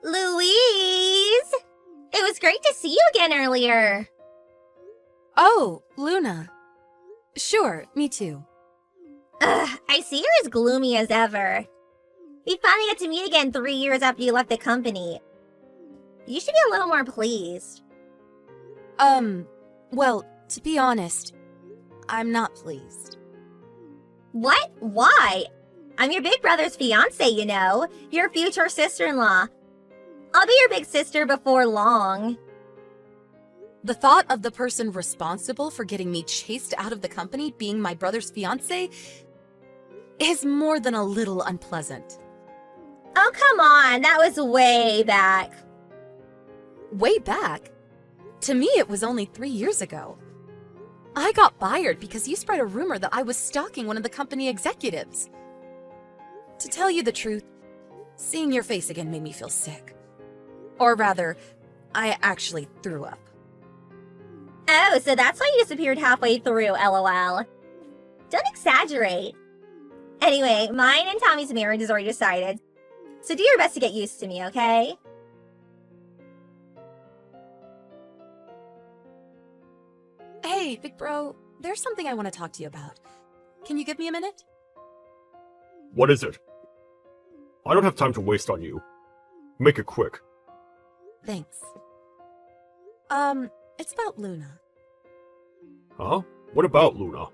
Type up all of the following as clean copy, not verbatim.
Louise! It was great to see you again earlier. Oh, Luna. Sure, me too. I see you're as gloomy as ever. We finally got to meet again 3 years after you left the company. You should be a little more pleased. Well, to be honest, I'm not pleased. What? Why? I'm your big brother's fiancée, you know. Your future sister-in-law. I'll be your big sister before long. The thought of the person responsible for getting me chased out of the company being my brother's fiancé is more than a little unpleasant. Oh, come on. That was way back. Way back? To me, it was only 3 years ago. I got fired because you spread a rumor that I was stalking one of the company executives. To tell you the truth, seeing your face again made me feel sick. Or rather, I actually threw up. Oh, so that's why you disappeared halfway through, LOL. Don't exaggerate. Anyway, mine and Tommy's marriage is already decided. So do your best to get used to me, okay? Hey, big bro, there's something I want to talk to you about. Can you give me a minute? What is it? I don't have time to waste on you. Make it quick. Thanks. It's about Luna. Huh? What about Luna?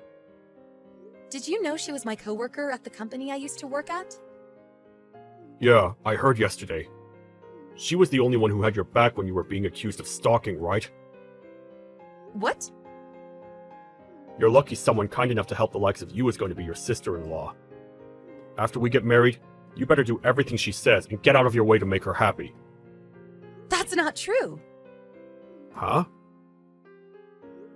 Did you know she was my coworker at the company I used to work at? Yeah, I heard yesterday. She was the only one who had your back when you were being accused of stalking, right? What? You're lucky someone kind enough to help the likes of you is going to be your sister-in-law. After we get married, you better do everything she says and get out of your way to make her happy. That's not true. Huh?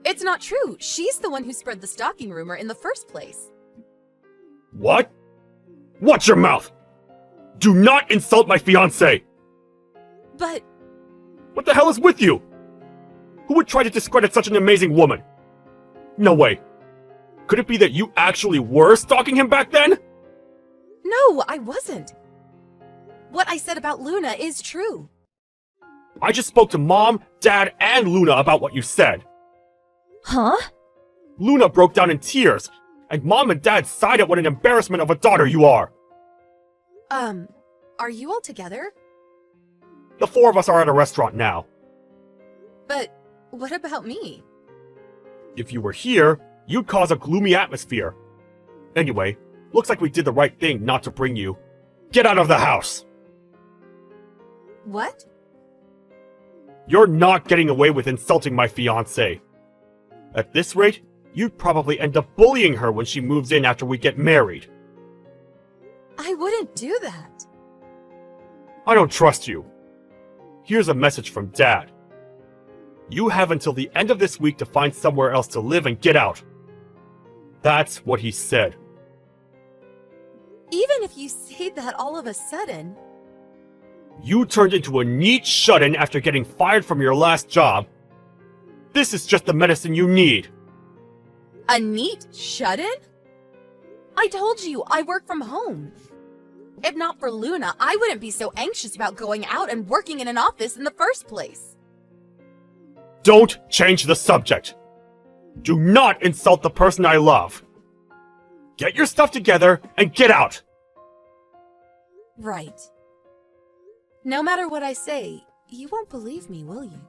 It's not true. She's the one who spread the stalking rumor in the first place. What? Watch your mouth! Do not insult my fiancé! But... What the hell is with you? Who would try to discredit such an amazing woman? No way. Could it be that you actually were stalking him back then? No, I wasn't. What I said about Luna is true. I just spoke to Mom, Dad, and Luna about what you said. Huh? Luna broke down in tears, and Mom and Dad sighed at what an embarrassment of a daughter you are. Are you all together? The four of us are at a restaurant now. But what about me? If you were here, you'd cause a gloomy atmosphere. Anyway, looks like we did the right thing not to bring you. Get out of the house! What? You're not getting away with insulting my fiancée. At this rate, you'd probably end up bullying her when she moves in after we get married. I wouldn't do that. I don't trust you. Here's a message from Dad. You have until the end of this week to find somewhere else to live and get out. That's what he said. Even if you say that all of a sudden... You turned into a neat shut-in after getting fired from your last job. This is just the medicine you need. A neat shut-in? I told you, I work from home. If not for Luna, I wouldn't be so anxious about going out and working in an office in the first place. Don't change the subject. Do not insult the person I love. Get your stuff together and get out. Right. No matter what I say, you won't believe me, will you?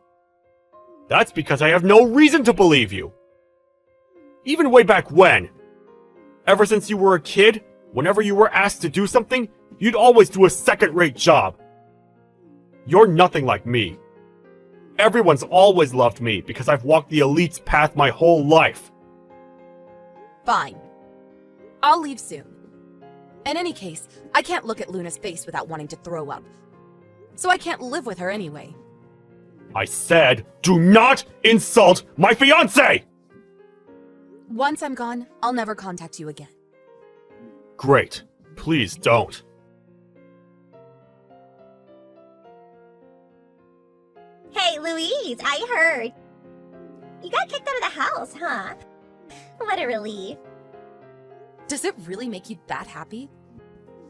That's because I have no reason to believe you. Even way back when. Ever since you were a kid, whenever you were asked to do something, you'd always do a second-rate job. You're nothing like me. Everyone's always loved me because I've walked the elite's path my whole life. Fine. I'll leave soon. In any case, I can't look at Luna's face without wanting to throw up. So I can't live with her anyway. I said, do not insult my fiancé! Once I'm gone, I'll never contact you again. Great. Please don't. Hey, Louise, I heard. You got kicked out of the house, huh? What a relief. Does it really make you that happy?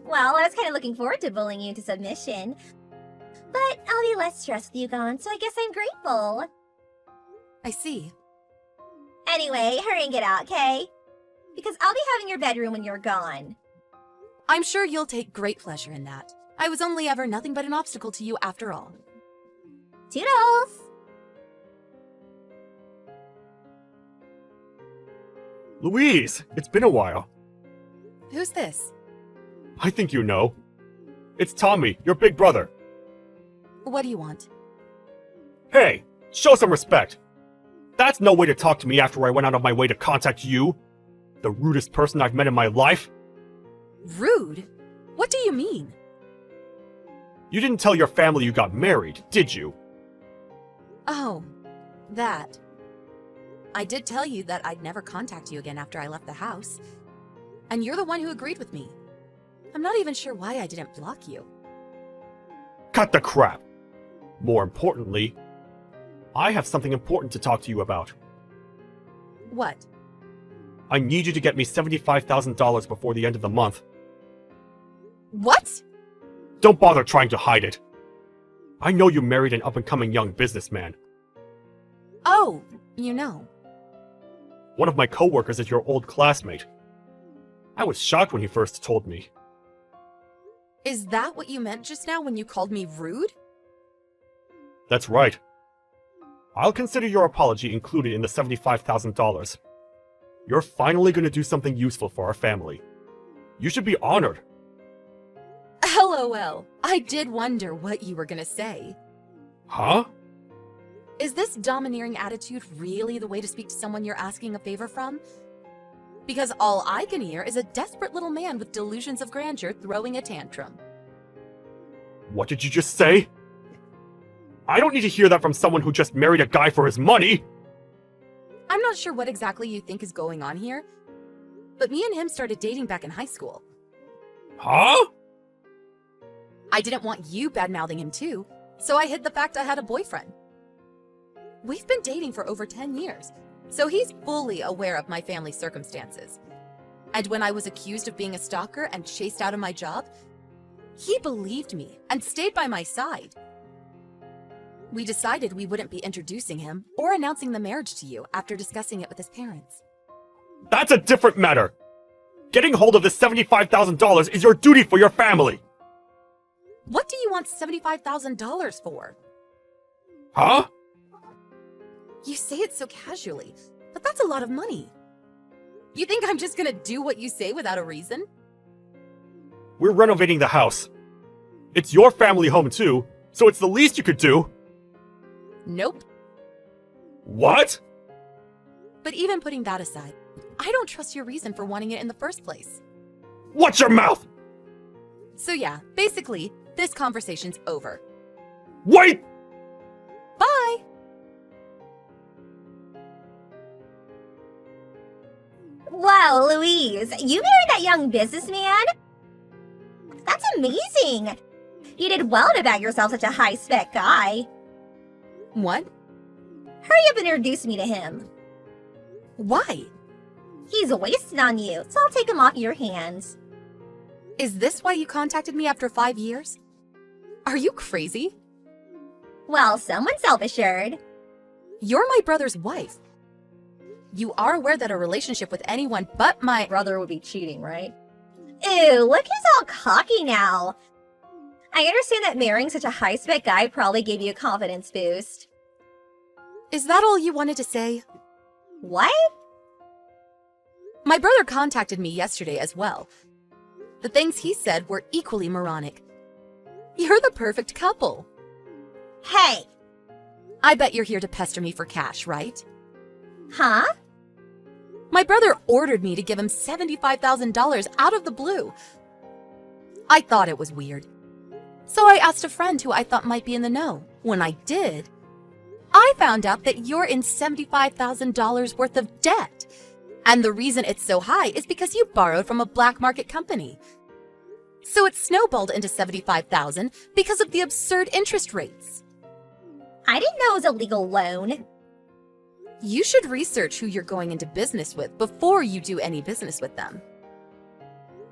Well, I was kind of looking forward to bullying you into submission. But I'll be less stressed with you gone, so I guess I'm grateful. I see. Anyway, hurry and get out, okay? Because I'll be having your bedroom when you're gone. I'm sure you'll take great pleasure in that. I was only ever nothing but an obstacle to you after all. Toodles! Louise, it's been a while. Who's this? I think you know. It's Tommy, your big brother. What do you want? Hey, show some respect. That's no way to talk to me after I went out of my way to contact you. The rudest person I've met in my life. Rude? What do you mean? You didn't tell your family you got married, did you? Oh, that. I did tell you that I'd never contact you again after I left the house. And you're the one who agreed with me. I'm not even sure why I didn't block you. Cut the crap. More importantly, I have something important to talk to you about. What? I need you to get me $75,000 before the end of the month. What? Don't bother trying to hide it. I know you married an up-and-coming young businessman. Oh, you know. One of my coworkers is your old classmate. I was shocked when he first told me. Is that what you meant just now when you called me rude? That's right. I'll consider your apology included in the $75,000. You're finally going to do something useful for our family. You should be honored. LOL. I did wonder what you were gonna say. Huh? Is this domineering attitude really the way to speak to someone you're asking a favor from? Because all I can hear is a desperate little man with delusions of grandeur throwing a tantrum. What did you just say? I don't need to hear that from someone who just married a guy for his money! I'm not sure what exactly you think is going on here, but me and him started dating back in high school. Huh? I didn't want you bad-mouthing him too, so I hid the fact I had a boyfriend. We've been dating for over 10 years, so he's fully aware of my family's circumstances. And when I was accused of being a stalker and chased out of my job, he believed me and stayed by my side. We decided we wouldn't be introducing him or announcing the marriage to you after discussing it with his parents. That's a different matter! Getting hold of this $75,000 is your duty for your family! What do you want $75,000 for? Huh? You say it so casually, but that's a lot of money. You think I'm just gonna do what you say without a reason? We're renovating the house. It's your family home too, so it's the least you could do. Nope. What? But even putting that aside, I don't trust your reason for wanting it in the first place. Watch your mouth! So yeah, basically, this conversation's over. Wait! Bye! Wow, Louise, you married that young businessman? That's amazing! You did well to bag yourself such a high-spec guy. What? Hurry up and introduce me to him. Why? He's wasted on you, so I'll take him off your hands. Is this why you contacted me after 5 years? Are you crazy? Well, someone's self-assured. You're my brother's wife. You are aware that a relationship with anyone but my brother would be cheating, right? Ew, look who's all cocky now. I understand that marrying such a high-spec guy probably gave you a confidence boost. Is that all you wanted to say? What? My brother contacted me yesterday as well. The things he said were equally moronic. You're the perfect couple. Hey! I bet you're here to pester me for cash, right? Huh? My brother ordered me to give him $75,000 out of the blue. I thought it was weird. So I asked a friend who I thought might be in the know. When I did, I found out that you're in $75,000 worth of debt. And the reason it's so high is because you borrowed from a black market company. So it snowballed into $75,000 because of the absurd interest rates. I didn't know it was a legal loan. You should research who you're going into business with before you do any business with them.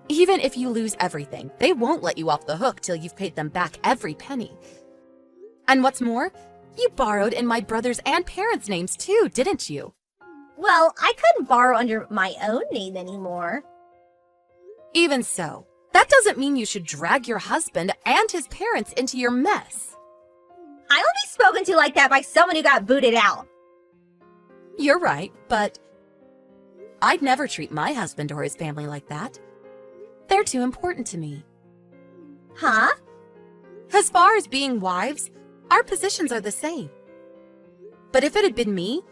Even if you lose everything, they won't let you off the hook till you've paid them back every penny. And what's more, you borrowed in my brother's and parents' names too, didn't you? Well, I couldn't borrow under my own name anymore. Even so, that doesn't mean you should drag your husband and his parents into your mess. I will be spoken to like that by someone who got booted out. You're right, but I'd never treat my husband or his family like that. They're too important to me. Huh? As far as being wives, our positions are the same. But if it had been me,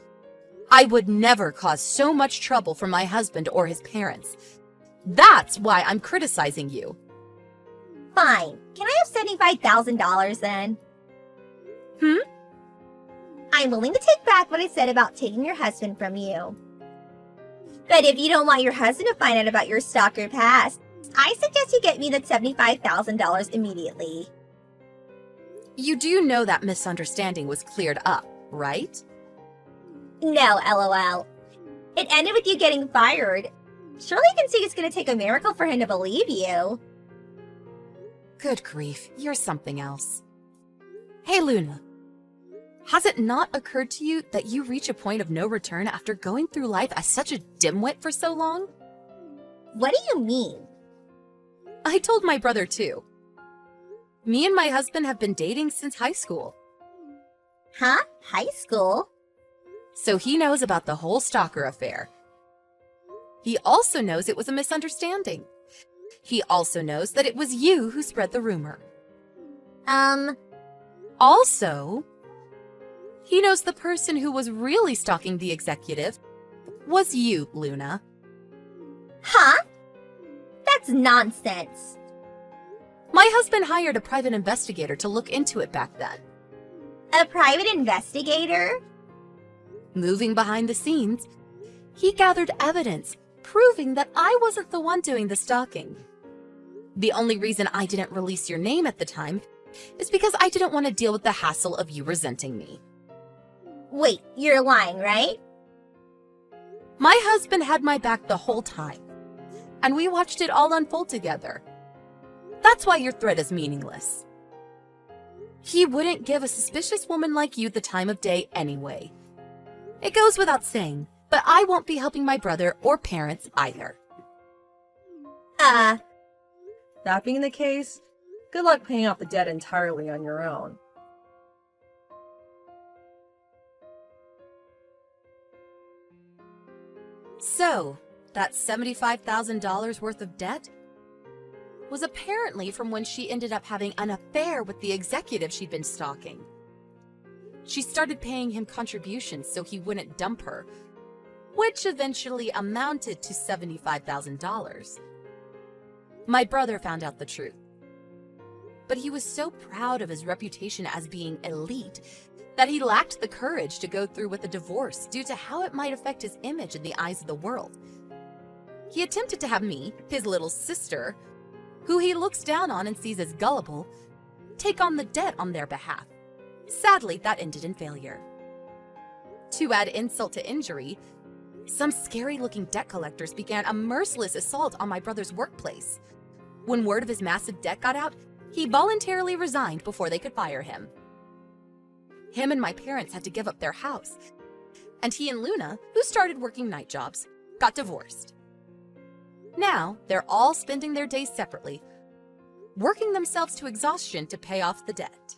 I would never cause so much trouble for my husband or his parents. That's why I'm criticizing you. Fine. Can I have $75,000 then? I'm willing to take back what I said about taking your husband from you. But if you don't want your husband to find out about your stalker past, I suggest you get me the $75,000 immediately. You do know that misunderstanding was cleared up, right? No, LOL. It ended with you getting fired. Surely you can see it's going to take a miracle for him to believe you. Good grief, you're something else. Hey, Luna. Has it not occurred to you that you reach a point of no return after going through life as such a dimwit for so long? What do you mean? I told my brother too. Me and my husband have been dating since high school. Huh? High school? So he knows about the whole stalker affair. He also knows it was a misunderstanding. He also knows that it was you who spread the rumor. Also, he knows the person who was really stalking the executive was you, Luna. Huh? That's nonsense. My husband hired a private investigator to look into it back then. A private investigator? Moving behind the scenes, he gathered evidence proving that I wasn't the one doing the stalking. The only reason I didn't release your name at the time is because I didn't want to deal with the hassle of you resenting me. Wait, you're lying, right? My husband had my back the whole time, and we watched it all unfold together. That's why your threat is meaningless. He wouldn't give a suspicious woman like you the time of day anyway. It goes without saying, but I won't be helping my brother or parents either. That being the case, good luck paying off the debt entirely on your own. So, that $75,000 worth of debt was apparently from when she ended up having an affair with the executive she'd been stalking. She started paying him contributions so he wouldn't dump her, which eventually amounted to $75,000. My brother found out the truth, but he was so proud of his reputation as being elite that he lacked the courage to go through with a divorce due to how it might affect his image in the eyes of the world. He attempted to have me, his little sister, who he looks down on and sees as gullible, take on the debt on their behalf. Sadly, that ended in failure. To add insult to injury, some scary-looking debt collectors began a merciless assault on my brother's workplace. When word of his massive debt got out, he voluntarily resigned before they could fire him. Him and my parents had to give up their house, and he and Luna, who started working night jobs, got divorced. Now, they're all spending their days separately, working themselves to exhaustion to pay off the debt.